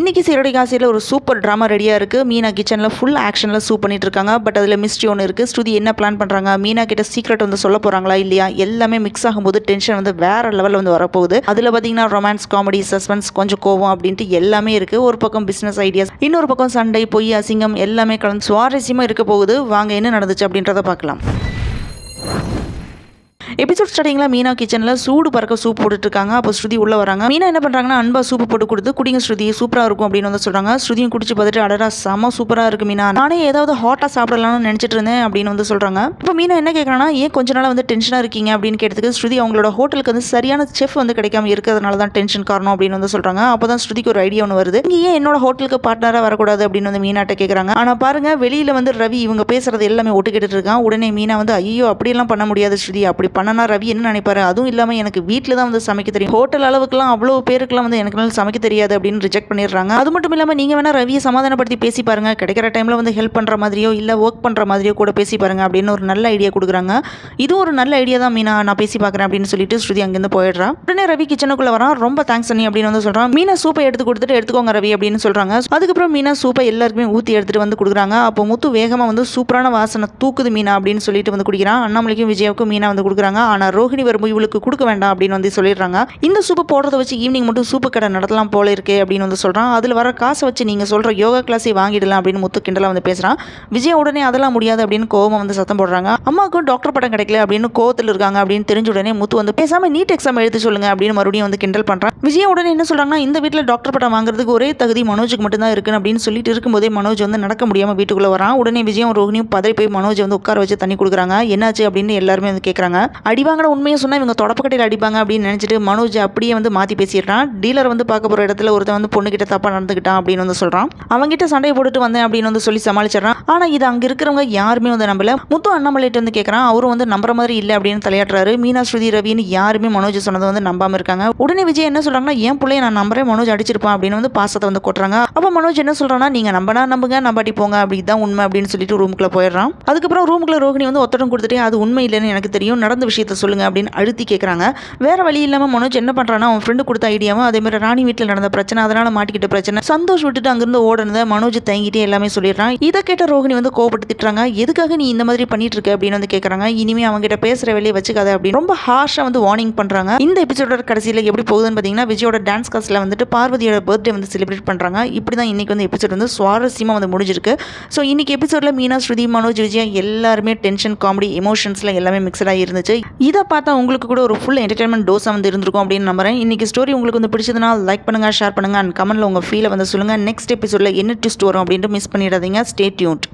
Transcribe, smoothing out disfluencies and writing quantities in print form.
இன்னைக்கு சீரடி காசியில் ஒரு சூப்பர் ட்ராமா ரெடியாக இருக்குது. மீனா கிச்சனில் ஃபுல் ஆக்ஷனில் சூப் பண்ணிட்டு இருக்காங்க. பட் அதில் மிஸ்ட்ரி ஒன்று இருக்குது. ஸ்ருதி என்ன பிளான் பண்ணுறாங்க, மீனா கிட்ட சீக்ரெட் வந்து சொல்ல போகிறாங்களா இல்லையா, எல்லாமே மிக்ஸ் ஆகும்போது டென்ஷன் வந்து வேற லெவலில் வந்து வரப்போகுது. அதில் பார்த்தீங்கன்னா ரொமான்ஸ், காமெடி, சஸ்பென்ஸ், கொஞ்சம் கோவம் அப்படின்ட்டு எல்லாமே இருக்குது. ஒரு பக்கம் பிஸ்னஸ் ஐடியாஸ், இன்னொரு பக்கம் சண்டை, பொய், அசிங்கம் எல்லாமே கலந்து சுவாரஸ்யமாக இருக்க போகுது. வாங்க என்ன நடந்துச்சு அப்படின்றத பார்க்கலாம். எபிசோட் ஸ்டார்டிங்கில் மீனா கிச்சனில் சூடு பறக்க சூப் போட்டுருக்காங்க. அப்போ ஸ்ருதி உள்ளே வராங்க. மீனா என்ன பண்ணுறாங்கன்னா அன்பா சூப்பு போட்டு கொடுத்து குடிங்க ஸ்ருதி, சூப்பராக இருக்கும் அப்படின்னு வந்து சொல்கிறாங்க. ஸ்ருதியும் குடிச்சு பார்த்துட்டு அடடா செம சூப்பராக இருக்குது மீனா, நானே ஏதாவது ஹாட்டாக சாப்பிடலாம்னு நினச்சிட்டு இருந்தேன் அப்படின்னு வந்து சொல்கிறாங்க. இப்போ மீனா என்ன கேட்குறாங்கன்னா ஏன் கொஞ்ச நாள் வந்து டென்ஷனாக இருக்கீங்க அப்படின்னு கேட்டதுக்கு ஸ்ருதி அவங்களோட ஹோட்டலுக்கு வந்து சரியான செஃப் வந்து கிடைக்காம இருக்கிறதுனால தான் டென்ஷன் காரணம் அப்படின்னு வந்து சொல்கிறாங்க. அப்போ தான் ஸ்ருதிக்கு ஒரு ஐடியா ஒன்று வருது. இங்கே ஏன் என்னோட ஹோட்டலுக்கு பார்ட்னராக வரக்கூடாது அப்படின்னு வந்து மீனாட்ட கேட்குறாங்க. ஆனால் பாருங்க வெளியில் வந்து ரவி இவங்க பேசுறது எல்லாமே ஒட்டுக்கிட்டு இருக்கான். உடனே மீனா வந்து ஐயோ அப்படியெல்லாம் பண்ண முடியாது ஸ்ருதி, அப்படி பண்ணனா ரவி என்ன நினைப்பாரு, அதுவும் இல்லாமல் எனக்கு வீட்டில் தான் வந்து சமைக்க தெரியும், ஹோட்டல் அளவுக்குலாம் அவ்வளோ பேருக்குலாம் வந்து எனக்கு சமைக்க தெரியாது அப்படின்னு ரிஜெக்ட் பண்ணிடுறாங்க. அது மட்டும் இல்லாமல் நீங்கள் வேணா ரவியை சமாதானப்படுத்தி பேசி பாருங்க, கிடைக்கிற டைமில் வந்து ஹெல்ப் பண்ணுற மாதிரியோ இல்லை ஒர்க் பண்ணுற மாதிரியோ கூட பேசி பாருங்க அப்படின்னு ஒரு நல்ல ஐடியா கொடுக்குறாங்க. இதுவும் ஒரு நல்ல ஐடியா தான் மீனா, நான் பேசி பார்க்குறேன் அப்படின்னு சொல்லிட்டு ஸ்ருதி அங்கேருந்து போயிடுறான். உடனே ரவி கிச்சனுக்குள்ளே வரான். ரொம்ப தேங்க்ஸ் அண்ணி அப்படின்னு வந்து சொல்கிறான். மீனா சூப்பை எடுத்து கொடுத்துட்டு எடுத்துக்கோங்க ரவி அப்படின்னு சொல்கிறாங்க. அதுக்கப்புறம் மீனா சூப்பை எல்லாருக்குமே ஊற்றி எடுத்துகிட்டு வந்து கொடுக்குறாங்க. அப்போ முத்து வேகமாக வந்து சூப்பரான வாசனை தூக்குது மீனா அப்படின்னு சொல்லிட்டு வந்து குடிக்கிறான். அண்ணாமலைக்கும் விஜயாவுக்கும் மீனா வந்து கொடுக்குறாங்க. ஆனால் ரோஹிணி வரும்போது இவளுக்கு கொடுக்க வேண்டாம் அப்படின்னு வந்து சொல்லிடுறாங்க. இந்த சூப்பை போடுறத வச்சு ஈவினிங் மட்டும் சூப்பு கடை நடத்தலாம் போல இருக்கே அப்படின்னு வந்து சொல்கிறான். அதில் வர காசை வச்சு நீங்கள் சொல்கிற யோகா கிளாஸை வாங்கிடலாம் அப்படின்னு முத்து கிண்டலாக வந்து பேசுகிறான். விஜயா உடனே அதெல்லாம் முடியாது அப்படின்னு கோவம் வந்து சத்தம் போடுறாங்க. அம்மாவுக்கும் டாக்டர் பட்டம் கிடைக்கல அப்படின்னு கோவத்தில் இருக்காங்க அப்படின்னு தெரிஞ்ச உடனே முத்து வந்து பேசாமல் நீட் எக்ஸாம் எழுதி சொல்லுங்க அப்படின்னு மறுபடியும் வந்து கிண்டல் பண்ணுறான். விஜயா உடனே என்ன சொல்கிறாங்கன்னா இந்த வீட்டில் டாக்டர் பட்டம் வாங்குறதுக்கு ஒரே தகுதி மனோஜுக்கு மட்டும்தான் இருக்குன்னு அப்படின்னு சொல்லிட்டு இருக்கும்போதே மனோஜ் வந்து நடக்க முடியாமல் வீட்டுக்குள்ளே வரான். உடனே விஜயம் ரோஹினியும் பதறி போய் மனோஜ் வந்து உட்கார வச்சு தண்ணி கொடுக்குறாங்க. என்னாச்சு அப்படின்னு எல்லாருமே வந்து கேட்குறாங்க. அடிவாங்கின உண்மையை சொன்னால் இவங்க தொடப்பக்கட்டையில் அடிப்பாங்க அப்படின்னு நினச்சிட்டு மனோஜ் அப்படியே வந்து மாற்றி பேசிடுறான். டீலர் வந்து பார்க்க போகிற இடத்துல ஒருத்தன் வந்து பொண்ணுகிட்ட தப்பாக நடந்துக்கிட்டான் அப்படின்னு வந்து சொல்கிறான். அவங்ககிட்ட சண்டையை போட்டுட்டு வந்தேன் அப்படின்னு வந்து சொல்லி சமாளிச்சிடறான். ஆனால் இது அங்கே இருக்கிறவங்க யாருமே வந்து நம்பல. முத்து அண்ணாமலைட்டு வந்து கேட்குறான். அவரும் வந்து நம்புற மாதிரி இல்லை அப்படின்னு தலையாட்டுறாரு. மீனா, ஸ்ருதி, ரவின்னு யாருமே மனோஜ் சொன்னதை வந்து நம்பாமல் இருக்காங்க. உடனே விஜய் என்ன சொல்கிறாங்கன்னா என் பிள்ளைய நான் நம்புறேன், மனோஜ் அடிச்சிருப்பான் அப்படின்னு வந்து பாசத்தை வந்து கொட்டுறாங்க. அப்போ மனோஜ் என்ன சொல்கிறான்னா நீங்கள் நம்பனா நம்புங்க, நம்பாட்டி போங்க, அப்படி தான் உண்மை அப்படின்னு சொல்லிட்டு ரூமுக்குள்ளே போயிடுறான். அதுக்கப்புறம் ரூமுக்குள்ள ரோஹிணி வந்து ஒத்தடம் கொடுத்துட்டு அது உண்மை இல்லைன்னு எனக்கு தெரியும், நடந்த விஷயத்த சொல்லுங்க அப்படின்னு அழுத்தி கேட்குறாங்க. வேற வழி இல்லாமல் மனோஜ் என்ன பண்ணுறான்னா அவன் ஃப்ரெண்டு கொடுத்த ஐடியாவும் அதே மாதிரி ராணி வீட்டில் நடந்த பிரச்சனை, அதனால மாட்டிக்கிட்ட பிரச்சனை, சந்தோஷ் விட்டுட்டு அங்கிருந்து ஓடுனதை மனோஜ் தயங்கிட்டே எல்லாமே சொல்லிடுறான். இதை கேட்ட ரோஹிணி வந்து கோபப்பட்டு திட்டுறாங்க. எதுக்காக நீ இந்த மாதிரி பண்ணிட்டு இருக்க அப்படின்னு வந்து கேட்குறாங்க. இனிமே அவங்க கிட்ட பேசுற வேலையை வச்சுக்காத அப்படின்னு ரொம்ப ஹார்ஷாக வந்து வார்னிங் பண்ணுறாங்க. இந்த எபிசோட கடைசியில் எப்படி போகுதுன்னு பார்த்தீங்கன்னா விஜயோட டான்ஸ் கிளாஸில் வந்துட்டு பார்வதியோட பர்த்டே வந்து செலிப்ரேட் பண்ணுறாங்க. இப்படி தான் இன்னைக்கு வந்து எபிசோட் வந்து சுவாரஸ்யமாக வந்து முடிஞ்சிருக்கு. ஸோ இன்னைக்கு எபிசோடில் மீனா, ஸ்ருதி, மனோஜ், விஜயா எல்லாருமே டென்ஷன், காமெடி, எமோஷன்ஸில் எல்லாமே மிக்சடாக இருந்துச்சு. இதை பார்த்தா உங்களுக்கு கூட ஒரு ஃபுல் என்டர்டைன்மெண்ட் டோஸாக வந்து இருந்திருக்கும் அப்படின்னு நம்புறேன். இன்னைக்கு ஸ்டோரி உங்களுக்கு வந்து பிடிச்சதுனா லைக் பண்ணுங்க, ஷேர் பண்ணுங்க அண்ட் கமெண்ட்ல உங்க ஃபீலை வந்து சொல்லுங்க. நெக்ஸ்ட் எபிசோட்ல என்ன ட்விஸ்ட் வரும் அப்படின்ட்டு மிஸ் பண்ணிடாதீங்க. Stay tuned.